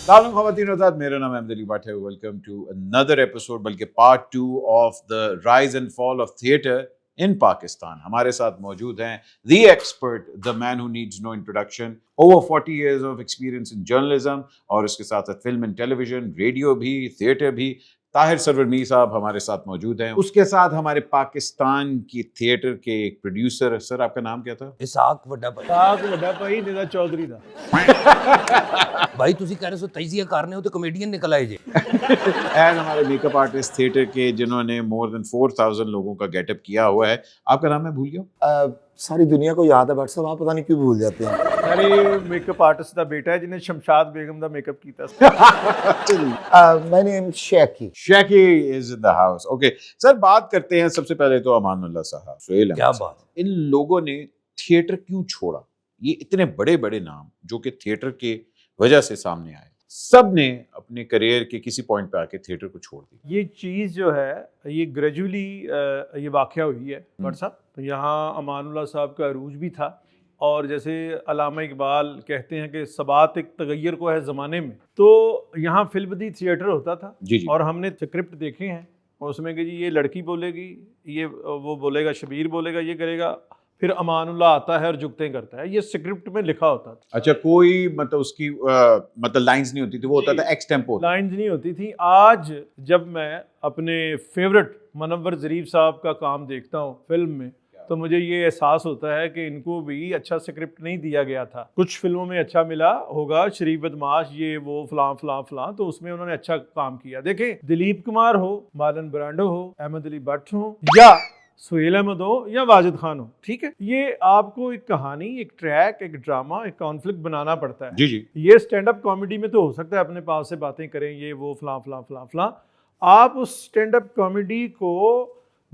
अस्सलाम ख़वातीन और हज़रात, मेरा नाम अहमद अली भट्ट है। वेलकम टू अनदर एपिसोड, बल्कि part 2 of the rise and fall of theatre in Pakistan. हमारे साथ मौजूद हैं the expert, the man who needs no introduction, over 40 years of experience in journalism और उसके साथ साथ फिल्म एंड टेलीविजन, रेडियो भी, थिएटर भी। ताहिर सरवर मीर साहब हमारे साथ मौजूद हैं। उसके साथ हमारे पाकिस्तान की थिएटर के एक प्रोड्यूसर, सर आपका नाम क्या था? इसाक वड्डा भाई। ਸਾਕ ਵੱਡਾ ਭਾਈ ਨਿਦਾ ਚੌਧਰੀ ਦਾ भाई ਤੁਸੀਂ कह रहे हो तजिया करने हो तो कॉमेडियन निकल आए जे। एंड हमारे मेकअप आर्टिस्ट थिएटर के जिन्होंने मोर देन 4000 लोगों का गेटअप किया हुआ है। आपका नाम मैं भूल गया। सारी दुनिया को याद है बट साहब आप पता नहीं क्यों भूल जाते हैं। ਸਾਰੇ ਮੇਕਅਪ ਆਰਟਿਸਟ ਦਾ ਬੇਟਾ ਹੈ ਜਿਹਨੇ ਸ਼ਮਸ਼ਾਦ ਬੇਗਮ ਦਾ ਮੇਕਅਪ ਕੀਤਾ ਸੀ। My name Shaky. Shaky is in the house. Okay sir, बात करते हैं सबसे पहले तो अमानुल्लाह साहब, सुहेल अहमद क्या साहब। बात। इन लोगों ने थिएटर क्यों छोड़ा? ये इतने बड़े बड़े नाम जो कि थिएटर के वजह से सामने आए, सब ने अपने करियर के किसी पॉइंट पे आके थिएटर को छोड़ दिया। ये चीज़ जो है ये ग्रेजुअली ये वाक़या हुई है भट्ट साहब। तो यहाँ अमानुल्लाह साहब का अरूज भी था, और जैसे अल्लामा इकबाल कहते हैं कि सबात एक तगैर को है ज़माने में, तो यहाँ फिल्म दी थिएटर होता था। जी जी। और हमने स्क्रिप्ट देखे हैं और उसमें कि जी ये लड़की बोलेगी, ये वो बोलेगा, शबीर बोलेगा, ये करेगा, फिर अमानुल्लाह आता है और जुगतें करता है। ये स्क्रिप्ट में लिखा होता था। अच्छा, कोई मतलब उसकी मतलब लाइंस नहीं होती थी, वो होता था एक्स टेम्पो। लाइंस नहीं होती थी। आज जब मैं अपने फेवरेट मनव्वर ज़रीफ साहब का काम देखता हूँ फिल्म में, तो मुझे ये एहसास होता है कि इनको भी अच्छा स्क्रिप्ट नहीं दिया गया था। कुछ फिल्मों में अच्छा मिला होगा, शरीफ बदमाश, ये वो फलां फलां फलां, तो उसमें उन्होंने अच्छा काम किया। देखें, दिलीप कुमार हो, मालन ब्रांडो हो, अहमद अली भट्ट हो, या सुहेल अहमद हो, या वाजिद खान हो, ठीक है, ये आपको एक कहानी, एक ट्रैक, एक ड्रामा, एक कॉन्फ्लिक्ट बनाना पड़ता है। जी जी। ये स्टैंड अप कॉमेडी में तो हो सकता है अपने पास से बातें करें, ये वो फलां फलां फलां फलां। आप उस स्टैंड अप कॉमेडी को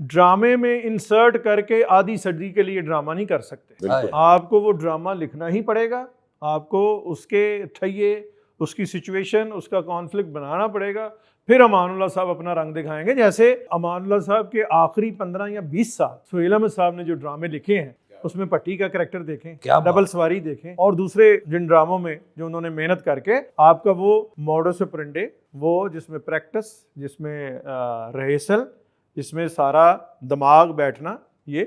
ड्रामे में इंसर्ट करके आधी सदी के लिए ड्रामा नहीं कर सकते। बिल्कुल। आपको वो ड्रामा लिखना ही पड़ेगा, आपको उसके ठैये, उसकी सिचुएशन, उसका कॉन्फ्लिक्ट बनाना पड़ेगा। फिर अमानुल्लाह साहब अपना रंग दिखाएंगे। जैसे अमानुल्लाह साहब के आखिरी 15 या 20 साल सुहेल अहमद साहब ने जो ड्रामे लिखे हैं, उसमें पट्टी का कैरेक्टर देखें, क्या डबल सवारी देखें, और दूसरे जिन ड्रामों में जो उन्होंने मेहनत करके आपका वो मॉडस ऑपरेंडी, वो जिसमें प्रैक्टिस, जिसमें रिहर्सल, जिसमें सारा दिमाग बैठना, ये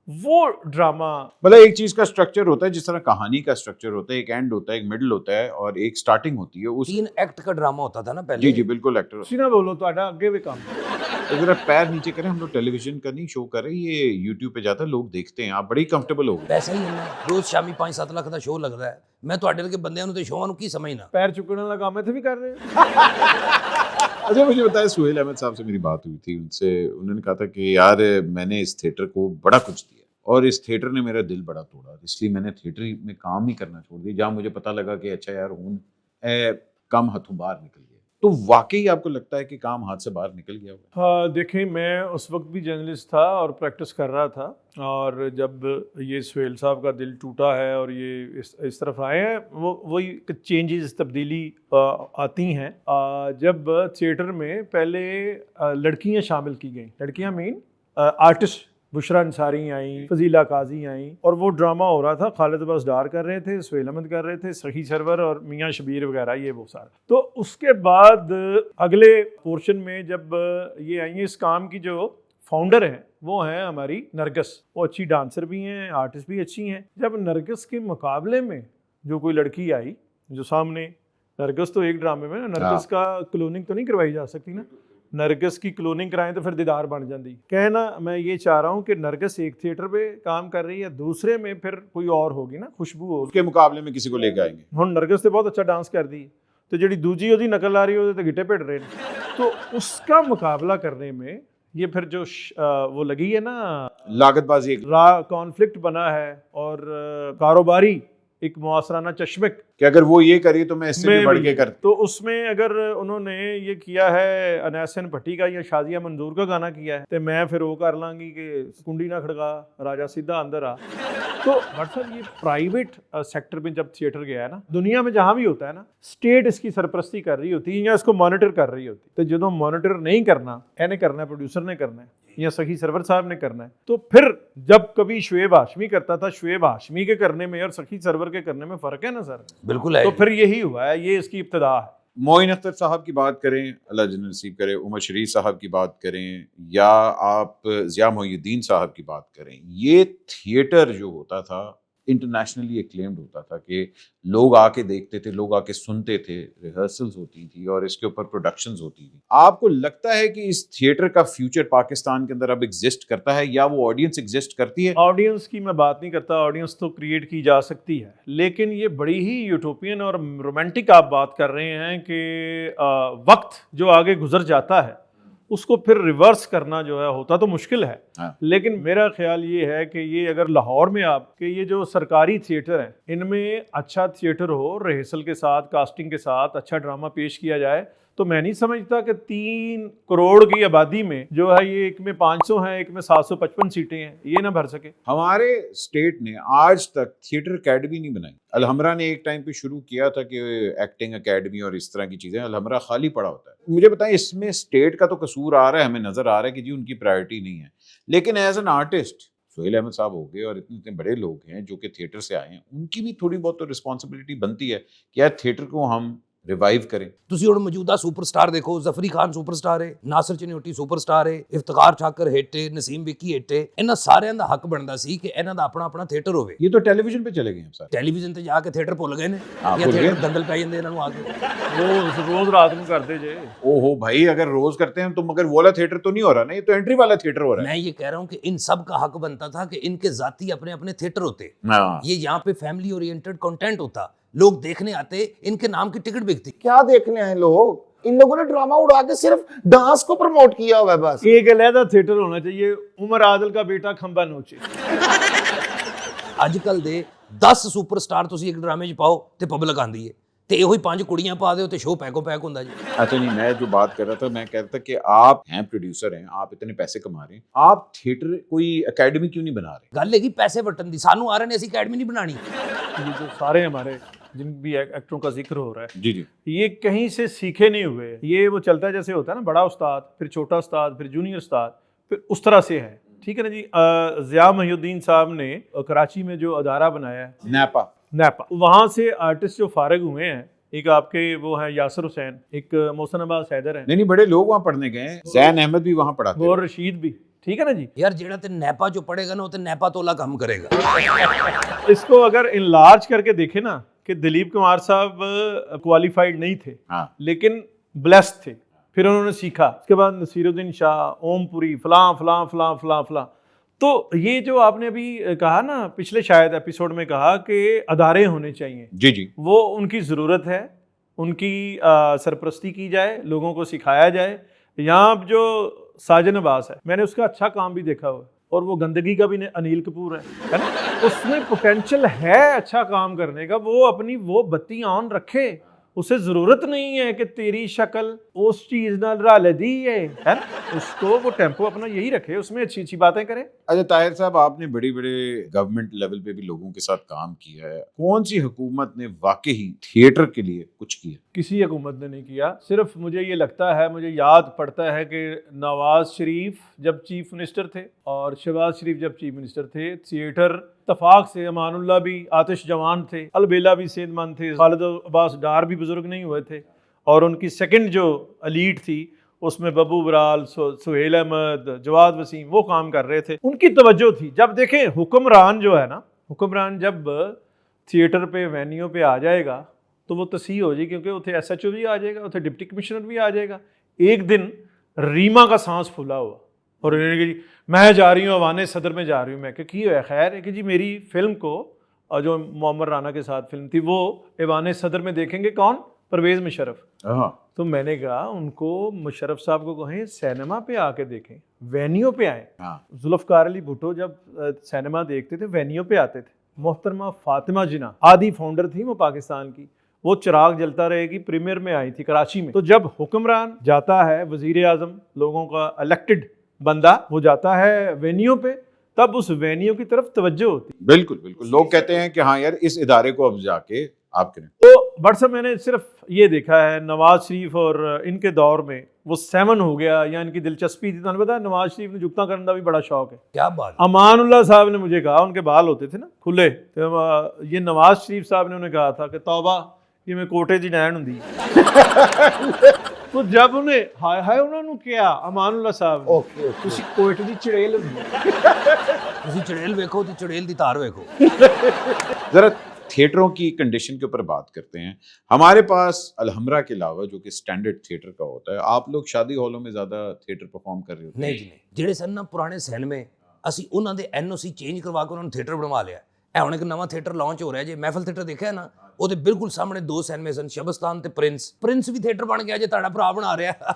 वो ड्रामा। मतलब एक चीज का स्ट्रक्चर होता है, जिस तरह कहानी का स्ट्रक्चर होता है, एक एंड होता है, एक मिडल होता है और एक स्टार्टिंग होती है। उस 3 एक्ट का ड्रामा होता था ना पहले। जी जी बिल्कुल। एक्टर सीना बोलो तो आधा आगे भी काम। अगर आप पैर नीचे करें, हम लोग टेलीविजन का नहीं शो कर रहे, ये यूट्यूब पे जाता है, लोग देखते हैं, आप बड़ी कंफर्टेबल हो गए। पैसा ही है, रोज शामी 5-7 लाख का शो लगता है। मैं ਤੁਹਾਡੇ ਵਰਗੇ ਬੰਦਿਆਂ ਨੂੰ ਤੇ ਸ਼ੋਆਂ ਨੂੰ ਕੀ ਸਮਝਣਾ। पैर चुकने वाला काम इत्थे भी कर रहे हैं। अच्छा, मुझे बताया, सुहेल अहमद साहब से मेरी बात हुई थी, उनसे उन्होंने कहा था कि यार मैंने इस थिएटर को बड़ा कुछ दिया और इस थिएटर ने मेरा दिल बड़ा तोड़ा, इसलिए मैंने थिएटर में काम ही करना छोड़ दिया, जहाँ मुझे पता लगा कि अच्छा यार हूँ कम हाथों बाहर निकल गया। तो वाकई आपको लगता है कि काम हाथ से बाहर निकल गया होगा? हाँ, देखें, मैं उस वक्त भी जर्नलिस्ट था और प्रैक्टिस कर रहा था, और जब ये सुहेल साहब का दिल टूटा है और ये इस तरफ आए हैं, वो वही चेंजेस, तब्दीली आती हैं। जब थिएटर में पहले लड़कियां शामिल की गई, लड़कियां मीन आर्टिस्ट, बुशरा अंसारी आई, फजीला काजी आई, और वो ड्रामा हो रहा था। खालिद अब्बास डार कर रहे थे, सुहेल अहमद कर रहे थे, सही सरवर और मियाँ शबीर वगैरह, ये वो सारा। तो उसके बाद अगले पोर्शन में जब ये आई हैं, इस काम की जो फाउंडर हैं वो हैं हमारी नरगिस। वो अच्छी डांसर भी हैं, आर्टिस्ट भी अच्छी हैं। जब नरगिस के मुकाबले में जो कोई लड़की आई, जो सामने, नरगिस तो एक ड्रामे में ना, नरगिस का क्लोनिंग तो नहीं करवाई जा सकती ना, नरगिस की क्लोनिंग कराएं तो फिर दीदार बन जाती। कहना मैं ये चाह रहा हूँ कि नरगिस एक थिएटर पे काम कर रही है, दूसरे में फिर कोई और होगी ना, खुशबू होगी, उसके मुकाबले में किसी को लेके आएंगे। हम नरगिस तो बहुत अच्छा डांस कर दी, तो जी दूजी ओदी नकल आ रही है, तो गिटे भिड़ रहे हैं। तो उसका मुकाबला करने में ये फिर जो वो लगी है ना, लागतबाजी, कॉन्फ्लिक्ट बना है, और कारोबारी एक मुआसराना चश्मक कि अगर वो ये करी तो मैं इससे भी बढ़ के कर। तो उसमें अगर उन्होंने ये किया है अनैसन भट्टी का या शाजिया मंजूर का गाना किया है, तो मैं फिर वो कर लांगी कि कुंडी ना खड़का, राजा सीधा अंदर आ। तो मतलब ये प्राइवेट सेक्टर में जब थिएटर गया है ना, दुनिया में जहाँ भी होता है ना, स्टेट इसकी सरपरस्ती कर रही होती है या इसको मॉनिटर कर रही होती है। तो जो मॉनिटर नहीं करना, एने करना है, प्रोड्यूसर ने करना है या सखी सरवर साहब ने करना है, तो फिर जब कभी शुएब हाशमी करता था, शुएब हाशमी के करने में और सखी सरवर के करने में फ़र्क है ना सर। बिल्कुल है। तो फिर यही हुआ है, ये इसकी इब्तिदा है। मोइन अख्तर साहब की बात करें, अल्लाह जन्नत नसीब करे, उमर शरीफ साहब की बात करें, या आप ज़िया मोहिउद्दीन साहब की बात करें, ये थिएटर जो होता था इंटरनेशनली एक्लेम्ड होता था कि लोग आके देखते थे, लोग आके सुनते थे, रिहर्सल्स होती थी और इसके ऊपर प्रोडक्शंस होती थी। आपको लगता है कि इस थिएटर का फ्यूचर पाकिस्तान के अंदर अब एग्जिस्ट करता है, या वो ऑडियंस एग्जिस्ट करती है? ऑडियंस की मैं बात नहीं करता, ऑडियंस तो क्रिएट की जा सकती है, लेकिन ये बड़ी ही यूटोपियन और रोमांटिक आप बात कर रहे हैं कि वक्त जो आगे गुजर जाता है उसको फिर रिवर्स करना जो है होता तो मुश्किल है। हाँ। लेकिन मेरा ख्याल ये है कि ये अगर लाहौर में आपके ये जो सरकारी थिएटर हैं इनमें अच्छा थिएटर हो, रिहर्सल के साथ, कास्टिंग के साथ अच्छा ड्रामा पेश किया जाए, तो मैं नहीं समझता कि 3 करोड़ की आबादी में जो है ये एक में 500 है, एक में 755 सीटें हैं, ये ना भर सके। हमारे स्टेट ने आज तक थिएटर एकेडमी नहीं बनाई। अलहमरा ने एक टाइम पे शुरू किया था कि एक्टिंग एकेडमी और इस तरह की चीज़ें, अलहमरा खाली पड़ा होता है। मुझे बताएं, इसमें स्टेट का तो कसूर आ रहा है, हमें नज़र आ रहा है कि जी उनकी प्रायोरिटी नहीं है, लेकिन as an artist Sohail Ahmad साहब हो गए और इतने इतने बड़े लोग हैं जो कि थिएटर से आए हैं, उनकी भी थोड़ी बहुत तो रिस्पॉन्सिबिलिटी बनती है कि यार थिएटर को हम रिवाइव करें। ਤੁਸੀਂ ਹੁਣ ਮੌਜੂਦਾ ਸੁਪਰਸਟਾਰ ਦੇਖੋ, ਜ਼ਫਰੀ ਖਾਨ ਸੁਪਰਸਟਾਰ ਹੈ, ਨਾਸਰ ਚਨਿਓਟੀ ਸੁਪਰਸਟਾਰ ਹੈ, ਇਫਤਖਾਰ ਠਾਕਰ ਹਿੱਟ ਹੈ, ਨਸੀਮ ਵਿੱਕੀ ਹਿੱਟ ਹੈ। ਇਹਨਾਂ ਸਾਰਿਆਂ ਦਾ ਹੱਕ ਬਣਦਾ ਸੀ ਕਿ ਇਹਨਾਂ ਦਾ ਆਪਣਾ ਆਪਣਾ ਥੀਏਟਰ ਹੋਵੇ। ये तो टेलीविजन पे चले गए हैं सारे। ਟੈਲੀਵਿਜ਼ਨ ਤੇ ਜਾ ਕੇ ਥੀਏਟਰ ਭੁੱਲ ਗਏ ਨੇ, ਹਾਂ, ਜਾਂ ਭੁੱਲ ਥੀਏਟਰ ਗਏ। ਦੰਗਲ ਪੈ ਜਾਂਦੇ ਇਹਨਾਂ ਨੂੰ ਆ ਕੇ। रोज रात में करते जे। ओहो भाई, अगर रोज करते हैं तो मगर वो वाला थिएटर तो नहीं हो रहा ना, ये तो एंट्री वाला थिएटर हो रहा मैं ये कह रहा हूँ कि इन सब का हक बनता था कि इनके जाती अपने अपने थिएटर होते, है। हाँ। ये यहाँ पे फैमिली ओरिएंटेड कंटेंट होता, लोग देखने आते, इनके नाम की टिकट बिकती। क्या देखने आए लोग? इन लोगों ने ड्रामा उड़ा के सिर्फ डांस को प्रमोट किया हुआ है बस। एक अलहदा थिएटर होना चाहिए, उमर आदल का बेटा खंबा नोचे। ਅੱਜ ਕੱਲ ਦੇ 10 ਸੁਪਰਸਟਾਰ ਤੁਸੀਂ ਇੱਕ ਡਰਾਮੇ 'ਚ ਪਾਓ ਤੇ ਪਬਲਿਕ ਆਂਦੀ ਹੈ, ਤੇ ਇਹੋ ਹੀ 5 ਕੁੜੀਆਂ ਪਾ ਦਿਓ ਤੇ ਸ਼ੋਅ ਪੈਕੋ ਪੈਕ ਹੁੰਦਾ ਜੀ। अच्छा नहीं, मैं जो बात कर रहा था, मैं कहता था कि आप हैं प्रोड्यूसर हैं, आप इतने पैसे कमा रहे हैं, आप थिएटर कोई एकेडमी क्यों नहीं बना रहे? ਗੱਲ ਹੈਗੀ ਪੈਸੇ ਵਟਣ ਦੀ, ਸਾਨੂੰ ਆ ਰਹੇ ਨੇ, ਅਸੀਂ ਅਕੈਡਮੀ नहीं बनानी। ये जो सारे हमारे जिन भी एक्टरों का जिक्र हो रहा है, जी जी। ये कहीं से सीखे नहीं हुए। ये वो चलता है जैसे होता है ना, बड़ा उस्ताद, फिर छोटा उस्ताद, फिर जूनियर उस्ताद, फिर उस तरह से है। ठीक है ना जी। ज़िया मोहिउद्दीन साहब ने कराची में जो अदारा बनाया है नैपा, वहाँ से आर्टिस्ट जो फारिग हुए हैं, एक आपके वो हैं यासर हुसैन, एक मोहसिन अब्बास हैदर हैं, नहीं बड़े लोग वहाँ पढ़ने गए हैं, जैन अहमद भी वहाँ पढ़ाते गौर रशीद भी। ठीक है ना जी। यार ਜਿਹੜਾ ਤੇ ਨੈਪਾ ਜੋ ਪੜੇਗਾ ਨਾ, ਉਹ ਤੇ ਨੈਪਾ ਤੋਲਾ ਕੰਮ ਕਰੇਗਾ। इसको अगर इनलार्ज करके देखें ना कि दिलीप कुमार साहब क्वालिफाइड नहीं थे, हाँ। लेकिन ब्लेस्ड थे, फिर उन्होंने सीखा। उसके बाद नसीरुद्दीन शाह, ओमपुरी, फलां फलां फलां फलां फलां। तो ये जो आपने अभी कहा ना, पिछले शायद एपिसोड में कहा कि अदारे होने चाहिए, जी जी। वो उनकी ज़रूरत है, उनकी सरपरस्ती की जाए, लोगों को सिखाया जाए। यहाँ जो साजन अब्बास है, मैंने उसका अच्छा काम भी देखा हुआ, और वो गंदगी का भी अनिल कपूर है ना, उसमें पोटेंशियल है अच्छा काम करने का, वो अपनी वो बत्ती ऑन रखे। उसे ज़रूरत नहीं है कि तेरी शक्ल उस चीज़ ना रल दी है ना, उसको वो टेम्पो अपना यही रखे, उसमें अच्छी अच्छी बातें करे। अच्छा ताहिर साहब, आपने बड़े बड़े गवर्नमेंट लेवल पे भी लोगों के साथ काम किया है, कौन सी हुकूमत ने वाकई थिएटर के लिए कुछ किया? किसी हुकूमत ने नहीं किया। सिर्फ मुझे ये लगता है, मुझे याद पड़ता है कि नवाज शरीफ जब चीफ मिनिस्टर थे और शहबाज शरीफ जब चीफ मिनिस्टर थे, थिएटर इत्तफाक से अमानुल्लाह भी आतिश जवान थे, अलबेला भी सेहतमंद थे, खालिद अब्बास डार भी बुजुर्ग नहीं हुए थे, और उनकी सेकंड जो लीड थी उसमें बब्बू बराल, सुहेल अहमद, जवाद वसीम, वो काम कर रहे थे, उनकी तवज्जो थी। जब देखें हुक्मरान जो है ना, हुक्मरान जब थिएटर पे वेन्यू पे आ जाएगा तो वो तसीह हो जाएगी, क्योंकि उसे SHO भी आ जाएगा, उसे डिप्टी कमिश्नर भी आ जाएगा। एक दिन रीमा का सांस फूला हुआ और उन्होंने कहा जी मैं जा रही हूँ अवाने सदर में जा रही हूँ। मैं कि है खैर है कि जी मेरी फिल्म को, जो मोहम्मद राना के साथ फिल्म थी, वो अवाने सदर में देखेंगे कौन? परवेज़ मुशर्रफ। तो मैंने कहा उनको मुशर्रफ साहब को कहें सिनेमा पे आके देखें, वेन्यू पे आए। जुल्फ़कार अली भुट्टो जब सिनेमा देखते थे वेन्यू पे आते थे। मोहतरमा फातिमा जिना आदि फाउंडर थी वो पाकिस्तान की, वो चिराग जलता रहेगी प्रीमियर में आई थी कराची में। तो जब हुक्मरान जाता है, वजीर आज़म लोगों का इलेक्टेड बंदा, वो जाता है वेन्यू पे, तब उस वेन्यू की तरफ तवज्जो होती। बिल्कुल बिल्कुल, लोग कहते हैं कि हाँ यार इस इदारे को अब जाके आप करें। तो बट साहब मैंने सिर्फ ये देखा है नवाज शरीफ और इनके दौर में वो 7 हो गया, या इनकी दिलचस्पी थी। तो पता है नवाज शरीफ ने जुगता करने का भी बड़ा शौक है। क्या बात। अमानुल्लाह साहब ने मुझे कहा, उनके बाल होते थे ना खुले, तो ये नवाज शरीफ साहब ने उन्हें कहा था कि तौबा ਜਿਵੇਂ ਕੋਟੇ ਦੀ ਡੈਣ ਹੁੰਦੀ ਹੈ। तो जब उन्हें हाय हाय उन्होंने किया अमानुल्ला साहब ने, ओके ओके ਤੁਸੀਂ ਕੋਟੇ ਦੀ ਚੜੇਲ ਹੁੰਦੀ ਹੈ। ਤੁਸੀਂ ਚੜੇਲ ਵੇਖੋ ਤੇ ਚੜੇਲ ਦੀ ਤਾਰ ਵੇਖੋ। जरा थिएटरों की कंडीशन के ऊपर बात करते हैं। हमारे पास अलहमरा के अलावा जो कि स्टैंडर्ड थिएटर का होता है, आप लोग शादी हॉलों में ज़्यादा थिएटर परफॉर्म कर रहे होते हैं? ਨਹੀਂ ਜੀ ਨਹੀਂ, ਜਿਹੜੇ ਸਨ ਨਾ ਪੁਰਾਣੇ ਸਿਨੇਮੇ, ਅਸੀਂ ਉਹਨਾਂ ਦੇ ਐਨਓਸੀ ਚੇਂਜ ਕਰਵਾ ਕੇ ਉਹਨਾਂ ਨੂੰ ਥੀਏਟਰ ਬਣਵਾ ਲਿਆ। ਇਹ ਹੁਣ ਇੱਕ ਨਵਾਂ ਥੀਏਟਰ ਲਾਂਚ ਹੋ ਰਿਹਾ ਜੇ, ਮਹਿਫਲ ਥੀਏਟਰ ਦੇਖਿਆ ਨਾ, ਉਹਦੇ ਬਿਲਕੁਲ ਸਾਹਮਣੇ 2 ਸਿਨੇਮੇ ਸਨ, ਸ਼ਬਸਤਾਨ ਤੇ ਪ੍ਰਿੰਸ ਵੀ ਥੀਏਟਰ ਬਣ ਗਿਆ ਜੇ, ਤੁਹਾਡਾ ਭਰਾ ਬਣਾ ਰਿਹਾ।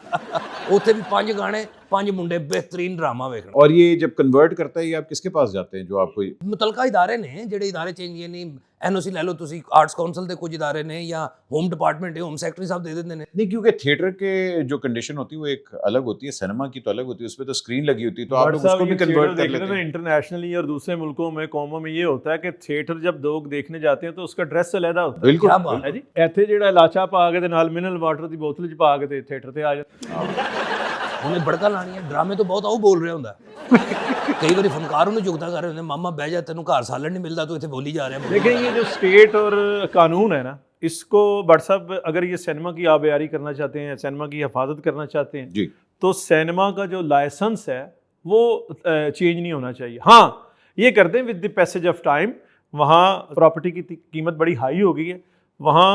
ਉੱਥੇ ਵੀ 5 ਗਾਣੇ 5 ਮੁੰਡੇ, बेहतरीन ड्रामा वेखना। और ये जब कन्वर्ट करता है, ये आप किसके पास जाते हैं जो आपको? ਮੁਤਲਕਾ ਇਦਾਰੇ ਨੇ ਜਿਹੜੇ ਇਦਾਰੇ ਚੇਂਜ ਨਹੀਂ, ਐਨਓਸੀ ਲੈ ਲਓ ਤੁਸੀਂ, ਆਰਟਸ ਕਾਉਂਸਲ ਦੇ ਕੁਝ ਇਦਾਰੇ ਨੇ ਜਾਂ ਹੋਮ ਡਿਪਾर्टमेंट है, होम सेक्रेटरी साहब दे देते हैं। नहीं, क्योंकि थिएटर के जो कंडीशन होती है वो एक अलग होती है, सिनेमा की तो अलग होती है, उसमें तो स्क्रीन लगी होती है, तो आप लोग उसको भी कन्वर्ट कर लेते हैं। इंटरनेशनली और दूसरे मुल्कों में कौमों में ये होता है कि थिएटर जब लोग देखने जाते हैं तो उसका ड्रेस अलहदा होता है। बिल्कुल क्या बात है जी। ਇੱਥੇ ਜਿਹੜਾ ਇਲਾਚਾ ਪਾ ਕੇ ਤੇ ਨਾਲ ਮਿਨਰਲ ਵਾਟਰ ਦੀ ਬੋਤਲ 'ਚ ਪਾ ਕੇ ਤੇ ਥੀਏਟਰ ਤੇ ਆ ਜਾਂਦਾ। ਉਹਨੇ ਬੜਕਾ ਲਾਣੀ ਹੈ, ਡਰਾਮੇ ਤੋਂ ਬਹੁਤ ਆਉ ਬੋਲ ਰਿਹਾ ਹੁੰਦਾ। ਕਈ ਵਾਰੀ ਫਨਕਾਰ ਉਹਨੂੰ ਜੁਗਤਾ ਕਰ ਰਹੇ ਹੁੰਦੇ, ਮਾਮਾ ਬਹਿ ਜਾ, ਤੈਨੂੰ ਘਰ ਸਾਲਣ ਨਹੀਂ ਮਿਲਦਾ, ਤੂੰ ਇੱਥੇ ਬੋਲੀ ਜਾ ਰਿਹਾ। लेकिन ये जो स्टेट और कानून है ना, इसको भट्ट साहब अगर ये सिनेमा की आबयारी करना चाहते हैं, सिनेमा की हिफाजत करना चाहते हैं, जी, तो सिनेमा का जो लाइसेंस है वो चेंज नहीं होना चाहिए। हाँ, ये कर दें with the passage of time, वहाँ प्रॉपर्टी की कीमत बड़ी हाई हो गई है, वहाँ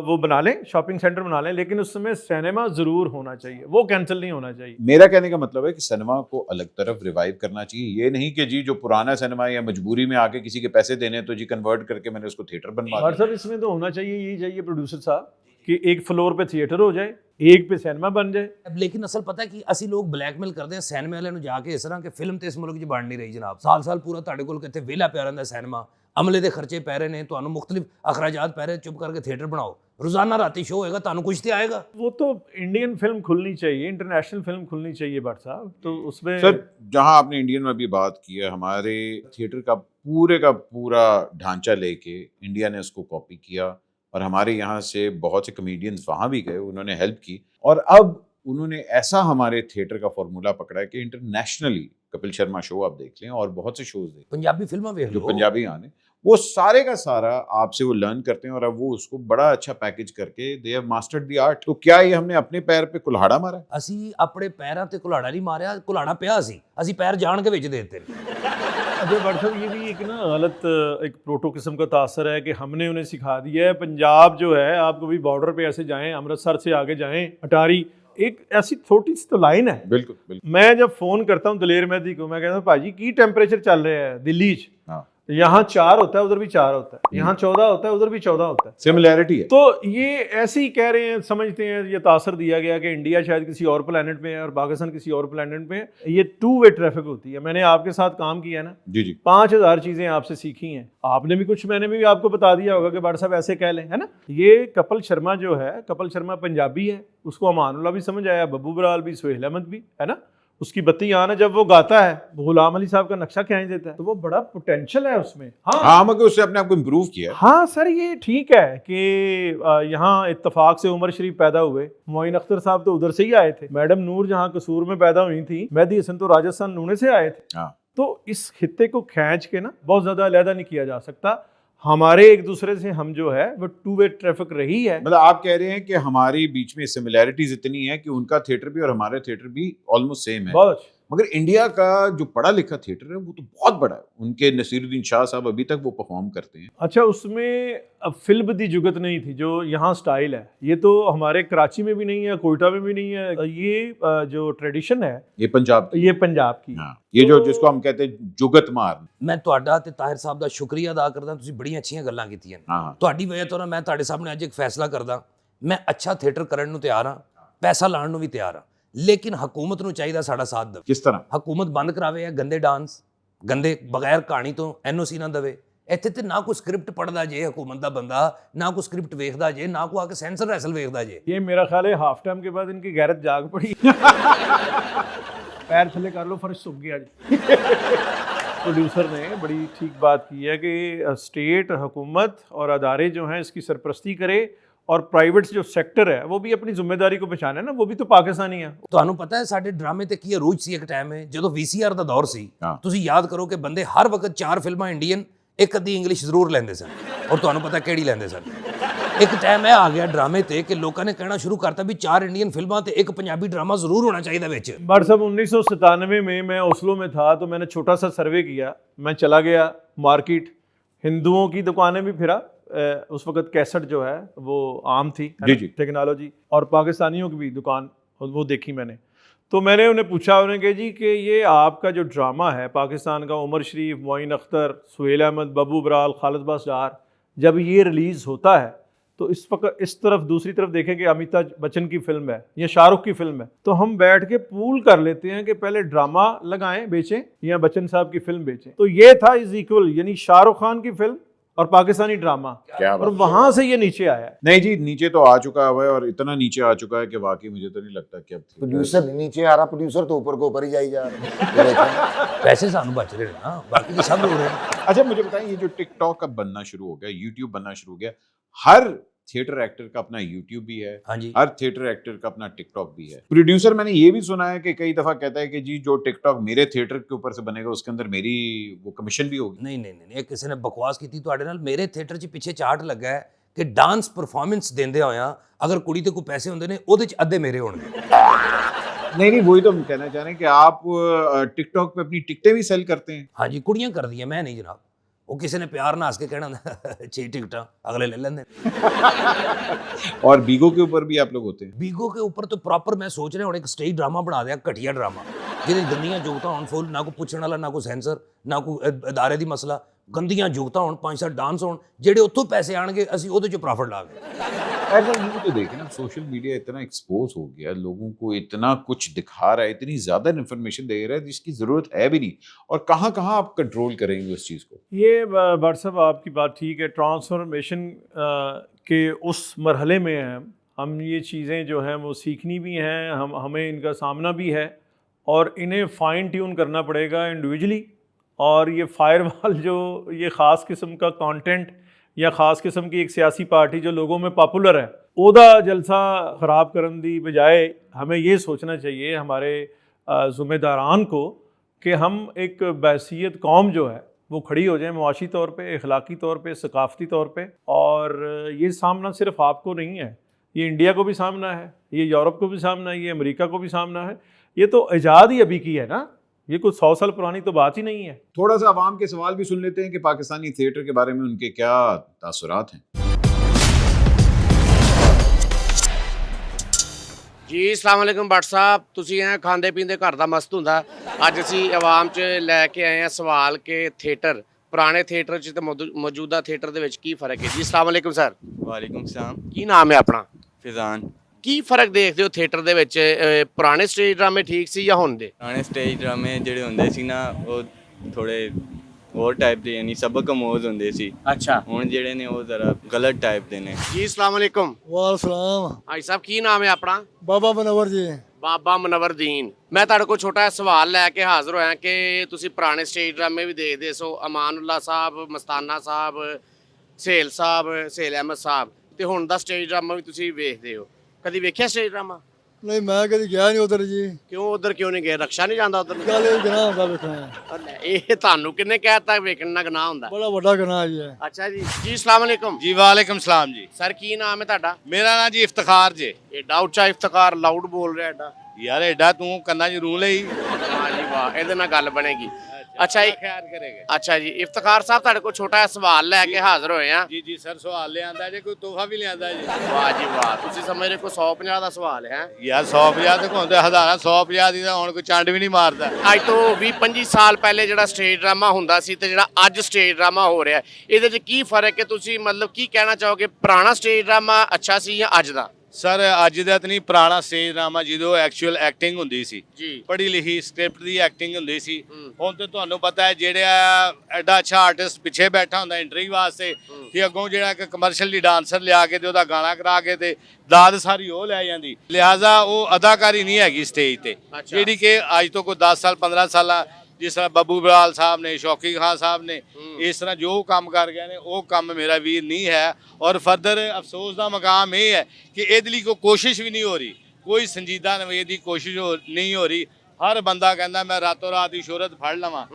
वो बना लें, शॉपिंग सेंटर बना लें, लेकिन उस समय सिनेमा ज़रूर होना चाहिए, वो कैंसिल नहीं होना चाहिए। मेरा कहने का मतलब है कि सिनेमा को अलग तरफ रिवाइव करना चाहिए। ये नहीं कि जी जो पुराना सिनेमा या मजबूरी में आके किसी के पैसे देने तो जी कन्वर्ट करके मैंने उसको थिएटर बनवा और दिया। सब इसमें तो होना चाहिए, यही चाहिए प्रोड्यूसर साहब कि एक फ्लोर पे थिएटर हो जाए, एक पे सिनेमा बन जाए। ਲੇਕਿਨ ਅਸਲ ਪਤਾ ਕਿ ਅਸੀਂ ਲੋਕ ਬਲੈਕਮੇਲ ਕਰਦੇ ਹਾਂ ਸਿਨੇਮੇ ਵਾਲਿਆਂ ਨੂੰ ਜਾ ਕੇ, ਇਸ ਤਰ੍ਹਾਂ ਕਿ ਫਿਲਮ ਤੇ ਇਸ ਮੁਲਕ 'ਚ ਬਣ ਨਹੀਂ ਰਹੀ ਜਨਾਬ। ਸਾਲ ਪੂਰਾ ਤੁਹਾਡੇ ਕੋਲ ਕਿੱਥੇ ਵਿਹਲਾ ਪਿਆ ਰਹਿੰਦਾ ਸਿਨੇਮਾ, ਅਮਲੇ ਦੇ ਖਰਚੇ ਪੈ ਰਹੇ ਨੇ, ਤੁਹਾਨੂੰ ਮੁxtਲਿਫ ਅਖਰਾਜਾਤ ਪੈ ਰਹੇ, ਚੁੱਪ ਕਰਕੇ ਥੀਏਟਰ ਬਣਾਓ, रोजाना राती शो होएगा, तानू कुछ तो आएगा। वो तो इंडियन फिल्म खुलनी चाहिए, इंटरनेशनल फिल्म खुलनी चाहिए भट्ट साहब, तो उसमें सर जहां आपने इंडियन में भी बात की है, हमारे थिएटर का पूरा ढांचा लेके इंडिया ने उसको कॉपी किया और हमारे यहाँ से बहुत से कमेडियंस वहाँ भी गए, उन्होंने हेल्प की और अब उन्होंने ऐसा हमारे थिएटर का फॉर्मूला पकड़ा है कि इंटरनेशनली कपिल शर्मा शो आप देख लें और बहुत से शोज देख, पंजाबी फिल्में देख जो लो, पंजाबी आने, वो सारे का सारा आपसे वो लर्न करते हैं और अब वो उसको बड़ा अच्छा पैकेज करके they have mastered the art. तो क्या ये हमने अपने पैर पे कुल्हाड़ा मारा? ਅਸੀਂ ਆਪਣੇ ਪੈਰਾਂ ਤੇ ਕੁਲਾੜਾ ਨਹੀਂ ਮਾਰਿਆ, ਕੁਲਾੜਾ ਪਿਆ ਸੀ, ਅਸੀਂ ਪੈਰ ਜਾਣ ਕੇ ਵਿੱਚ ਦੇ ਦਿੱਤੇ। अच्छा भट्ट साहब, ये भी एक ना गलत एक प्रोटो किस्म का तासर है कि हमने उन्हें सिखा दिया है। पंजाब जो है, आप कभी बॉर्डर पे ऐसे जाएं, अमृतसर से आगे जाएं, अटारी, एक ऐसी छोटी सी तो लाइन है। बिल्कुल बिल्कुल। मैं जब फोन करता हूँ दलेर मेहदी को, मैं कहता हूँ भाजी की टेम्परेचर चल रहा है दिल्ली च, हाँ, यहाँ 4 होता है, उधर भी 4 होता है, यहाँ 14 होता है, उधर भी 14 होता है। सिमिलैरिटी है। तो ये ऐसे ही कह रहे हैं, समझते हैं, ये तासर दिया गया कि इंडिया शायद किसी और प्लेनेट पे है और पाकिस्तान किसी और प्लेनेट पे है। ये 2 वे ट्रैफिक होती है। मैंने आपके साथ काम किया है ना, जी जी, 5000 चीज़ें आपसे सीखी हैं, आपने भी कुछ, मैंने भी आपको बता दिया होगा कि भट्ट साहब ऐसे कह लें, है ना। ये कपिल शर्मा जो है, कपिल शर्मा पंजाबी है, उसको अमानुल्ला भी समझ आया, बब्बू बराल भी, सुहेल अहमद भी, है ना। उसकी बत्ती आना जब वो गाता है, गुलाम अली साहब का नक्शा खींच देता है, तो वो बड़ा पोटेंशियल है उसमें। हाँ, मगर उससे अपने आप को इम्प्रूव किया। हाँ सर, ये ठीक है कि यहाँ इत्तेफाक से उमर शरीफ पैदा हुए, मोइन अख्तर साहब तो उधर से ही आए थे, मैडम नूर जहाँ कसूर में पैदा हुई थी, मेहदी हसन तो राजस्थान नूने से आए थे। हाँ, तो इस खित्ते को खींच के ना बहुत ज़्यादा अलहदा नहीं किया जा सकता। हमारे एक दूसरे से हम जो है वो 2 वे ट्रैफिक रही है। मतलब आप कह रहे हैं कि हमारी बीच में सिमिलैरिटीज इतनी है कि उनका थिएटर भी और हमारे थिएटर भी ऑलमोस्ट सेम है, बहुत मगर इंडिया का जो पढ़ा लिखा थिएटर है वो तो बहुत बड़ा है। उनके नसीरुद्दीन शाह साहब अभी तक वो परफॉर्म करते हैं। अच्छा, उसमें अब फिल्म दी जुगत नहीं थी जो यहाँ स्टाइल है, ये तो हमारे कराची में भी नहीं है, कोयटा में भी नहीं है। ये जो ट्रेडिशन है, ये पंजाब की, ये पंजाब की। हाँ, ये जो जिसको हम कहते हैं जुगत मार। ਮੈਂ ਤੁਹਾਡਾ ਤੇ ਤਾਹਿਰ ਸਾਹਿਬ ਦਾ ਸ਼ੁਕਰੀਆ ਅਦਾ ਕਰਦਾ, ਤੁਸੀਂ ਬੜੀਆਂ ਅੱਛੀਆਂ ਗੱਲਾਂ ਕੀਤੀਆਂ। हाँ, ਤੁਹਾਡੀ ਵਜ੍ਹਾ ਤੋਂ ਨਾ ਮੈਂ ਤੁਹਾਡੇ ਸਾਹਮਣੇ ਅੱਜ ਇੱਕ ਫੈਸਲਾ ਕਰਦਾ, ਮੈਂ ਅੱਛਾ ਥੀਏਟਰ ਕਰਨ ਨੂੰ ਤਿਆਰ ਹਾਂ, ਪੈਸਾ ਲਾਉਣ ਨੂੰ ਵੀ ਤਿਆਰ ਹਾਂ, ਲੇਕਿਨ ਹਕੂਮਤ ਨੂੰ ਚਾਹੀਦਾ ਸਾਡਾ ਸਾਥ ਦੇਵੇ। किस तरह? ਹਕੂਮਤ ਬੰਦ ਕਰਾਵੇ ਇਹ ਗੰਦੇ ਡਾਂਸ, ਗੰਦੇ ਬਗੈਰ ਕਹਾਣੀ ਤੋਂ ਐਨਓਸੀ ਨਾ ਦੇਵੇ। ਇੱਥੇ ਤੇ ਨਾ ਕੋਈ ਸਕ੍ਰਿਪਟ ਪੜਦਾ ਜੇ ਹਕੂਮਤ ਦਾ ਬੰਦਾ, ਨਾ ਕੋਈ ਸਕ੍ਰਿਪਟ ਵੇਖਦਾ ਜੇ, ਨਾ ਕੋਈ ਆ ਕੇ ਸੈਂਸਰ ਰੈਸਲ ਵੇਖਦਾ ਜੇ। ये मेरा ख्याल है हाफ टाइम के बाद इनकी गैरत जाग पड़ी। पैर थले कर लो, फर्श सूख गया जी। प्रोड्यूसर ने बड़ी ठीक बात की है कि स्टेट हुकूमत और अदारे जो हैं इसकी सरपरस्ती करे और प्राइवेट जो सेक्टर है वो भी अपनी जिम्मेदारी को पहचाने ना, वो भी तो पाकिस्तानी है। ਤੁਹਾਨੂੰ ਪਤਾ ਹੈ ਸਾਡੇ ਡਰਾਮੇ ਤੇ ਕੀ ਅਰੂਜ ਸੀ ਇੱਕ ਟਾਈਮ ਹੈ ਜਦੋਂ VCR ਦਾ ਦੌਰ ਸੀ। ਹਾਂ। ਤੁਸੀਂ ਯਾਦ ਕਰੋ ਕਿ ਬੰਦੇ ਹਰ ਵਕਤ 4 ਫਿਲਮਾਂ ਇੰਡੀਅਨ, ਇੱਕ ਅੱਧੀ ਇੰਗਲਿਸ਼ ਜ਼ਰੂਰ ਲੈਂਦੇ ਸਨ, ਔਰ ਤੁਹਾਨੂੰ ਪਤਾ ਕਿਹੜੀ ਲੈਂਦੇ ਸਨ? ਇੱਕ ਟਾਈਮ ਇਹ ਆ ਗਿਆ ਡਰਾਮੇ ਤੇ ਕਿ ਲੋਕਾਂ ਨੇ ਕਹਿਣਾ ਸ਼ੁਰੂ ਕਰਤਾ ਵੀ 4 इंडियन फिल्मां ਤੇ ਇੱਕ ਪੰਜਾਬੀ ਡਰਾਮਾ ਜ਼ਰੂਰ होना चाहिए ਵਿੱਚ। बट साहब 1997 में मैं ओस्लो में था तो मैंने छोटा सा सर्वे किया। मैं चला गया मार्केट, हिंदुओं की दुकानें भी फिरा, उस वक्त कैसेट जो है वो आम थी टेक्नोलॉजी, और पाकिस्तानियों की भी दुकान वो देखी मैंने। तो मैंने उन्हें पूछा, उन्हें कहा जी कि ये आपका जो ड्रामा है पाकिस्तान का, उमर शरीफ, मोइन अख्तर, सुहेल अहमद, बब्बू बराल, खालिद बसडार, जब ये रिलीज़ होता है तो इस वक्त इस तरफ दूसरी तरफ देखें कि अमिताभ बच्चन की फिल्म है या शाहरुख की फिल्म है, तो हम बैठ के पूल कर लेते हैं कि पहले ड्रामा लगाएं बेचें या बच्चन साहब की फिल्म बेचें। तो ये था इज इक्वल, यानी शाहरुख खान की फिल्म और पाकिस्तानी ड्रामा, क्या और वहां से ये नीचे आया है। नहीं जी, नीचे तो आ चुका हुआ है और इतना नीचे आ चुका है कि वाकई मुझे तो नहीं लगता कि अब प्रोड्यूसर नहीं नीचे आ रहा, प्रोड्यूसर तो ऊपर को ऊपर ही जाई जा रहा। पैसे सानू बच रहे हैं ना, बाकी तो सब हो रहे हैं। अच्छा मुझे बताएं, ये जो टिकटॉक अब बनना शुरू हो गया, यूट्यूब बनना शुरू हो गया, हर थिएटर एक्टर का अपना यूट्यूब भी है, हाँ जी। हर थिएटर एक्टर का अपना टिकटॉक भी है। प्रोड्यूसर मैंने ये भी सुना है कि कई दफा कहता है कि जी जो टिकटॉक मेरे थिएटर के ऊपर से बनेगा उसके अंदर मेरी वो कमीशन भी होगी। नहीं नहीं नहीं, किसी ने बकवास की ਤੁਹਾਡੇ ਨਾਲ। ਮੇਰੇ ਥੀਏਟਰ 'ਚ ਪਿੱਛੇ ਚਾਰਟ ਲੱਗਾ ਹੈ ਕਿ ਡਾਂਸ ਪਰਫਾਰਮੈਂਸ ਦਿੰਦੇ ਹੋਇਆ ਅਗਰ ਕੁੜੀ ਤੇ ਕੋਈ ਪੈਸੇ ਹੁੰਦੇ ਨੇ ਉਹਦੇ 'ਚ ਅੱਧੇ ਮੇਰੇ ਹੋਣਗੇ। नहीं नहीं, वही तो हम कहना चाह रहे हैं कि आप टिकटॉक पे अपनी टिकटें भी सेल करते हैं। हाँ जी, कुड़ियाँ कर दी मैं नहीं जनाब। वो किसी ने प्यार ना हंस के कहना 6 टिकटा अगले ले लेंगे। और बीगो के ऊपर भी आप लोग होते हैं? बीगो के ऊपर तो प्रॉपर मैं सोच रहा हूँ एक स्टेज ड्रामा बना दिया, घटिया ड्रामा ਜਿਹਦੇ ਗੰਦੀਆਂ ਜੋਗਤਾਂ ਹੋਣ ਫੁੱਲ, ਨਾ ਕੋਈ ਪੁੱਛਣ ਵਾਲਾ, ਨਾ ਕੋਈ ਸੈਂਸਰ, ਨਾ ਕੋਈ ਅਦਾਰੇ ਦੀ ਮਸਲਾ, ਗੰਦੀਆਂ ਜੋਗਤਾਂ ਹੋਣ, 5-7 ਡਾਂਸ ਹੋਣ, ਜਿਹੜੇ ਉੱਥੋਂ ਪੈਸੇ ਆਣਗੇ ਅਸੀਂ ਉਹਦੇ ਚੋਂ ਪ੍ਰੋਫਿਟ ਲਾਂਗੇ। ऐसा ये तो देखें ना, सोशल मीडिया इतना एक्सपोज हो गया, लोगों को इतना कुछ दिखा रहा है, इतनी ज़्यादा इन्फॉर्मेशन दे रहा है जिसकी ज़रूरत है भी नहीं, और कहाँ कहाँ आप कंट्रोल करेंगे उस चीज़ को? ये भट्ट साहब आपकी बात ठीक है, ट्रांसफॉर्मेशन के उस मरहले में हैं हम। ये चीज़ें जो हैं वो सीखनी भी हैं, हमें इनका सामना भी है, और इन्हें फ़ाइन ट्यून करना पड़ेगा इंडिविजुअली। और ये फायरवॉल जो ये ख़ास किस्म का कंटेंट या ख़ास किस्म की एक सियासी पार्टी जो लोगों में पॉपुलर है, ओदा जलसा ख़राब करने की बजाय हमें ये सोचना चाहिए हमारे ज़िम्मेदारान को कि हम एक बहसीत कौम जो है वो खड़ी हो जाए मुआशी तौर पे, अखलाकी तौर पे, सकाफ़ती तौर पे। और ये सामना सिर्फ आपको नहीं है, ये इंडिया को भी सामना है, ये यूरोप को भी सामना है, ये अमेरिका को भी सामना है। ये तो इजाद ही अभी की है ना, ये कुछ 100 साल पुरानी तो बात ही नहीं है। थोड़ा सा आवाम के सवाल भी सुन लेते हैं कि पाकिस्तानी थिएटर के बारे में उनके क्या तासुरात हैं। ਜੀ ਅਸਲਾਮ ਵਾਲੇਕੁਮ ਭੱਟ ਸਾਹਿਬ, ਤੁਸੀਂ ਐ ਖਾਂਦੇ ਪੀਂਦੇ ਘਰ ਦਾ ਮਸਤ ਹੁੰਦਾ। ਅੱਜ ਅਸੀਂ ਆਵਾਮ 'ਚ ਲੈ ਕੇ ਆਏ ਆ ਸਵਾਲ ਕਿ ਥੀਏਟਰ, ਪੁਰਾਣੇ ਥੀਏਟਰ 'ਚ ਤੇ ਮੌਜੂਦਾ ਥੀਏਟਰ ਦੇ ਵਿੱਚ ਕੀ ਫਰਕ ਹੈ। ਜੀ ਅਸਲਾਮ ਵਾਲੇਕੁਮ ਸਰ। ਵਾਲੇਕੁਮ ਸਲਾਮ। ਕੀ ਨਾਮ ਹੈ ਆਪਣਾ? ਫਿਜ਼ਾਨ। ਕੀ ਫਰਕ ਦੇਖਦੇ ਹੋ ਥੀਏਟਰ ਦੇ ਵਿੱਚ? ਪੁਰਾਣੇ ਸਟੇਜ ਡਰਾਮੇ ਠੀਕ ਸੀ ਜਾਂ ਹੁਣ ਦੇ? ਪੁਰਾਣੇ ਸਟੇਜ ਡਰਾਮੇ ਜਿਹੜੇ ਹੁੰਦੇ ਸੀ ਨਾ ਉਹ ਥੋੜੇ ਹੋਰ ਟਾਈਪ ਦੇ, ਯਾਨੀ ਸਬਕ ਅਮੋਜ਼ ਹੁੰਦੇ ਸੀ। ਅੱਛਾ। ਹੁਣ ਜਿਹੜੇ ਨੇ ਉਹ ਜ਼ਰਾ ਗਲਤ ਟਾਈਪ ਦੇ ਨੇ। ਜੀ ਅਸਲਾਮ ਵਾਲੇਕੁਮ। ਵਾਲੇਕੁਮ ਭਾਈ ਸਾਹਿਬ ਕੀ ਨਾਮ ਹੈ ਆਪਣਾ? ਬਾਬਾ ਮਨਵਰ ਜੀ। ਬਾਬਾ ਮਨਵਰਦੀਨ। ਮੈਂ ਤੁਹਾਡੇ ਕੋਲ ਛੋਟਾ ਜਿਹਾ ਸਵਾਲ ਲੈ ਕੇ ਹਾਜ਼ਰ ਹੋਇਆ ਕਿ ਤੁਸੀਂ ਪੁਰਾਣੇ ਸਟੇਜ ਡਰਾਮੇ ਵੀ ਦੇਖਦੇ ਸੋ, ਅਮਾਨੁੱਲਾ ਸਾਹਿਬ, ਮਸਤਾਨਾ ਸਾਹਿਬ, ਸਹੇਲ ਅਹਿਮਦ ਸਾਹਿਬ, ਤੇ ਹੁਣ ਦਾ ਸਟੇਜ ਡਰਾਮਾ ਵੀ ਤੁਸੀਂ ਵੇਖਦੇ ਹੋ। ਕਦੀ ਵੇਖਿਆ ਸਟੇਜ ਡਰਾਮਾ? ਨਹੀਂ ਮੈਂ ਕਦੀ ਗਿਆ ਨਹੀਂ ਉਧਰ ਜੀ। ਕਿਉਂ ਉਧਰ ਕਿਉਂ ਨਹੀਂ ਗਏ? ਰਕਸ਼ਾ ਨਹੀਂ ਜਾਂਦਾ ਉਧਰ? ਗੱਲ ਇਹ ਗੁਨਾਹ ਹੁੰਦਾ ਵੇਖਣਾ। ਇਹ ਤੁਹਾਨੂੰ ਕਿੰਨੇ ਕਹਿਤਾ ਵੇਖਣਾ ਗੁਨਾਹ ਹੁੰਦਾ? ਬੜਾ ਵੱਡਾ ਗੁਨਾਹ ਜੀ ਹੈ। ਅੱਛਾ ਜੀ। ਜੀ ਅਸਲਾਮ ਵਾਲੇਕੁਮ। जी वालेकुम सलाम जी। ਸਰ ਕੀ ਨਾਮ ਹੈ ਤੁਹਾਡਾ? मेरा नाम जी इफ्तिखार जे। ਏਡਾ ਉੱਚਾ ਇਫਤਖਾਰ, ਲਾਊਡ ਬੋਲ ਰਿਹਾ ਏਡਾ। यार एडा तू कन्ना च रू लई। ਵਾਹ ਜੀ ਵਾਹ, ਇਹਦੇ ਨਾਲ ਗੱਲ ਬਣੇਗੀ। ਅੱਛਾ ਜੀ। खैर करेगा। ਅੱਛਾ ਜੀ, ਇਫਤਖਾਰ ਸਾਹਿਬ ਤੁਹਾਡੇ ਕੋਲ ਛੋਟਾ ਜਿਹਾ ਸਵਾਲ ਲੈ ਕੇ ਹਾਜ਼ਰ ਹੋਏ ਆ। जी जी सर सवाल ले आंदा जे, कोई तोहफा भी ले आंदा जी। ਵਾਹ ਜੀ ਵਾਹ, ਤੁਸੀਂ ਸਮਝ ਰਹੇ ਕੋਈ 150 ਦਾ ਸਵਾਲ ਹੈ। यार 150 ਤੇ ਹੁੰਦੇ ਹਜ਼ਾਰਾਂ, 150 ਦੀ ਤਾਂ ਹੁਣ ਕੋਈ ਚੰਡ ਵੀ ਨਹੀਂ ਮਾਰਦਾ। ਅੱਜ ਤੋਂ 20-25 ਸਾਲ ਪਹਿਲੇ ਜਿਹੜਾ ਸਟੇਜ ਡਰਾਮਾ ਹੁੰਦਾ ਸੀ ਤੇ ਜਿਹੜਾ ਅੱਜ ਸਟੇਜ ਡਰਾਮਾ ਹੋ ਰਿਹਾ, ਇਹਦੇ 'ਚ ਕੀ ਫਰਕ ਹੈ? ਤੁਸੀਂ ਮਤਲਬ ਕੀ ਕਹਿਣਾ ਚਾਹੋਗੇ, ਪੁਰਾਣਾ ਸਟੇਜ ਡਰਾਮਾ ਅੱਛਾ ਸੀ ਜਾਂ ਅੱਜ ਦਾ? ਸਰ ਅੱਜ ਦਾ ਤਾਂ ਨਹੀਂ, ਪੁਰਾਣਾ ਸਟੇਜ ਡਰਾਮਾ ਜਦੋਂ ਐਕਚੁਅਲ ਐਕਟਿੰਗ ਹੁੰਦੀ ਸੀ, ਜੀ। ਪੜ੍ਹੀ ਲਿਖੀ ਸਕ੍ਰਿਪਟ ਦੀ ਐਕਟਿੰਗ ਹੁੰਦੀ ਸੀ। ਹੁਣ ਤੇ ਤੁਹਾਨੂੰ ਪਤਾ ਹੈ ਜਿਹੜਾ ਐਡਾ ਅੱਛਾ ਆਰਟਿਸਟ ਪਿੱਛੇ ਬੈਠਾ ਹੁੰਦਾ ਇੰਟਰਵਿਊ ਵਾਸਤੇ, ਤੇ ਅੱਗੋਂ ਜਿਹੜਾ ਇੱਕ ਕਮਰਸ਼ੀਅਲੀ ਡਾਂਸਰ ਲਿਆ ਕੇ ਤੇ ਉਹਦਾ ਗਾਣਾ ਕਰਾ ਕੇ ਤੇ ਦਾਦ ਸਾਰੀ ਉਹ ਲੈ ਜਾਂਦੀ। ਲਿਹਾਜ਼ਾ ਉਹ ਅਦਾਕਾਰੀ ਨਹੀਂ ਹੈਗੀ ਸਟੇਜ ਤੇ, ਜਿਹੜੀ ਕਿ ਅੱਜ ਤੋਂ ਕੋਈ 10 ਸਾਲ 15 ਸਾਲਾਂ ਜਿਸ ਤਰ੍ਹਾਂ ਬੱਬੂ ਬਰਾਲ ਸਾਹਿਬ ਨੇ, ਸ਼ੌਕੀ ਖਾਨ ਸਾਹਿਬ ਨੇ, ਇਸ ਤਰ੍ਹਾਂ ਜੋ ਕੰਮ ਕਰ ਗਏ ਨੇ ਉਹ ਕੰਮ ਮੇਰਾ ਵੀਰ ਨਹੀਂ ਹੈ। ਔਰ ਫਰਦਰ ਅਫਸੋਸ ਦਾ ਮਕਾਮ ਇਹ ਹੈ ਕਿ ਇਹਦੇ ਲਈ ਕੋਈ ਕੋਸ਼ਿਸ਼ ਵੀ ਨਹੀਂ ਹੋ ਰਹੀ, ਕੋਈ ਸੰਜੀਦਾ ਨਵੇਦ ਦੀ ਕੋਸ਼ਿਸ਼ ਨਹੀਂ ਹੋ ਰਹੀ। ਹਰ ਬੰਦਾ ਕਹਿੰਦਾ ਮੈਂ ਰਾਤੋਂ ਰਾਤ ਹੀ ਸ਼ੋਹਰਤ ਫੜ ਲਵਾਂ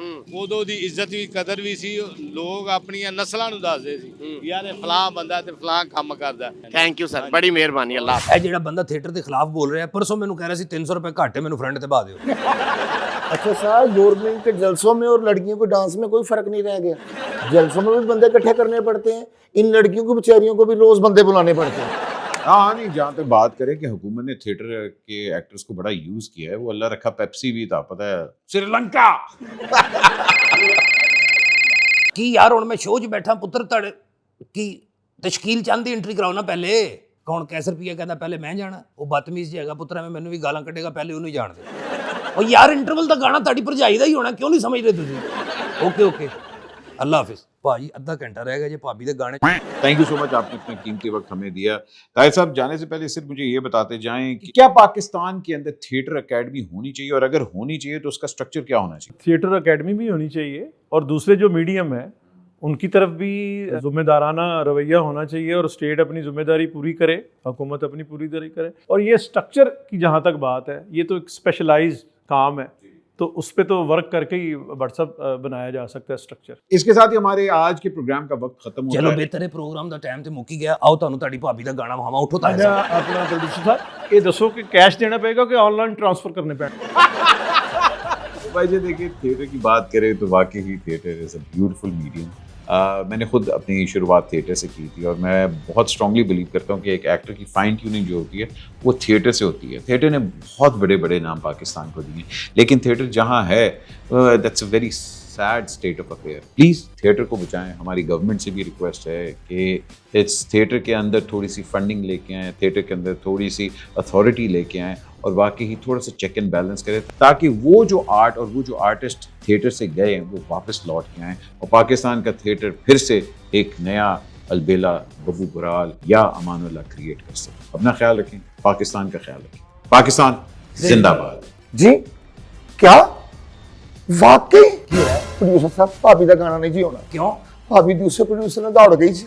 ਉਦੋਂ ਦੀ ਇੱਜ਼ਤ ਵੀ ਕਦਰ ਵੀ ਸੀ ਲੋਕ ਆਪਣੀਆਂ ਨਸਲਾਂ ਨੂੰ ਦੱਸਦੇ ਸੀ ਯਾਰ ਇਹ ਫਲਾਂ ਬੰਦਾ ਤੇ ਫਲਾਂ ਕੰਮ ਕਰਦਾ ਥੈਂਕ ਯੂ ਸਰ, ਬੜੀ ਮਿਹਰਬਾਨੀ, ਅੱਲਾਹ ਹਾਫਿਜ਼। ਇਹ ਜਿਹੜਾ ਬੰਦਾ ਥੀਏਟਰ ਦੇ ਖਿਲਾਫ ਬੋਲ ਰਿਹਾ ਪਰਸੋਂ ਮੈਨੂੰ ਕਹਿ ਰਿਹਾ ਸੀ 300 रुपए घट है, मैंने फ्रंट ते पा दियो। अच्छा साहब, गवर्नमेंट के जलसों में और लड़कियों को डांस में कोई फर्क नहीं रह गया। जलसों में भी बंदे इकट्ठे करने पड़ते हैं, इन लड़कियों को बेचारियों को भी रोज बंदे बुलाने पड़ते हैं। हाँ नहीं, जहाँ तक बात करें कि हुकूमत ने थिएटर के एक्टर्स को बड़ा यूज किया है, वो अल्लाह रखा पेप्सी भी था, पता है श्रीलंका कि यार हुण मैं शो च बैठा पुत्र तड़ की तशकील चंद दी एंट्री कराओ ना पहले। कौन कैसे रुपया कहता पहले मैं जाना, वो बदतमीज जी हैगा पुत्रा, मैं मैनू भी गालां कड्डेगा, पहले ਉਹਨੂੰ ਹੀ ਜਾਣ ਦੇ। ਉਹ ਯਾਰ ਇੰਟਰਵਲ ਦਾ ਗਾਣਾ ਤੁਹਾਡੀ ਭਰਜਾਈ ਦਾ ਹੀ ਹੋਣਾ, ਕਿਉਂ ਨਹੀਂ ਸਮਝ ਰਹੇ ਤੁਸੀਂ? ਓਕੇ ਓਕੇ, ਅੱਲਾ ਹਾਫਿਜ਼ ਭਾਜੀ, ਅੱਧਾ ਘੰਟਾ ਰਹਿ ਗਿਆ ਜੇ ਭਾਬੀ ਦੇ गाने। थैंक यू सो मच, आपने इतना कीमती वक्त हमें दिया। ताहिर साहब, जाने से पहले सिर्फ मुझे ये बताते जाएं कि क्या पाकिस्तान के अंदर थिएटर एकेडमी होनी चाहिए, और अगर होनी चाहिए तो उसका स्ट्रक्चर क्या होना चाहिए? थिएटर एकेडमी भी होनी चाहिए और दूसरे जो मीडियम है उनकी तरफ भी जिम्मेदाराना रवैया होना चाहिए और स्टेट अपनी जिम्मेदारी पूरी करे, हुकूमत अपनी पूरी तरह करे। और ये स्ट्रक्चर की जहाँ तक बात है, ये तो एक स्पेशलाइज्ड काम है, तो उस पर तो वर्क करके ही व्हाट्सअप बनाया जा सकता है स्ट्रक्चर। इसके साथ ही हमारे आज के प्रोग्राम का वक्त खत्म हो ਚਲੋ रहा है। ਬਿਹਤਰ ਹੈ, ਪ੍ਰੋਗਰਾਮ ਦਾ ਟਾਈਮ ਤੇ ਮੁੱਕ ਹੀ ਗਿਆ। ਆਓ ਤੁਹਾਨੂੰ ਤੁਹਾਡੀ ਭਾਬੀ ਦਾ ਗਾਣਾ ਵਹਾਵਾਂ, ਉੱਠੋ ਤਾਂ अच्छा अपना प्रोड्यूसर साहब, ये दसो कि कैश देना पड़ेगा कि ऑनलाइन ट्रांसफर करने पड़ेगा? भाई जी देखिए, थिएटर की बात करें तो वाकई ही theatre is a beautiful medium. मैंने खुद अपनी शुरुआत थिएटर से की थी और मैं बहुत स्ट्रांगली बिलीव करता हूँ कि एक एक्टर की फाइन ट्यूनिंग जो होती है वो थिएटर से होती है। थिएटर ने बहुत बड़े बड़े नाम पाकिस्तान को दिए, लेकिन थिएटर जहाँ है that's a very sad state of affair. Please theatre को बचाएं। हमारी गवर्नमेंट से भी रिक्वेस्ट है कि इस थिएटर के अंदर थोड़ी सी फंडिंग लेके आएँ, थिएटर के अंदर थोड़ी सी अथॉरिटी लेके आएँ और वाकई ही थोड़ा सा चेक एंड बैलेंस करें, ताकि वो जो आर्ट और वो जो आर्टिस्ट थिएटर से गए हैं वो वापस लौट के आएँ और पाकिस्तान का थिएटर फिर से एक नया अलबेला, बबू बराल या अमानुल्लाह क्रिएट कर सके। अपना ख्याल रखें, पाकिस्तान का ख्याल रखें। पाकिस्तान जिंदाबाद। जी क्या वाकई प्रोड्यूसर साहब, भाभी का गाना नहीं जी होना। क्यों? भाभी दूसरे प्रोड्यूसर ने दौड़ गई जी।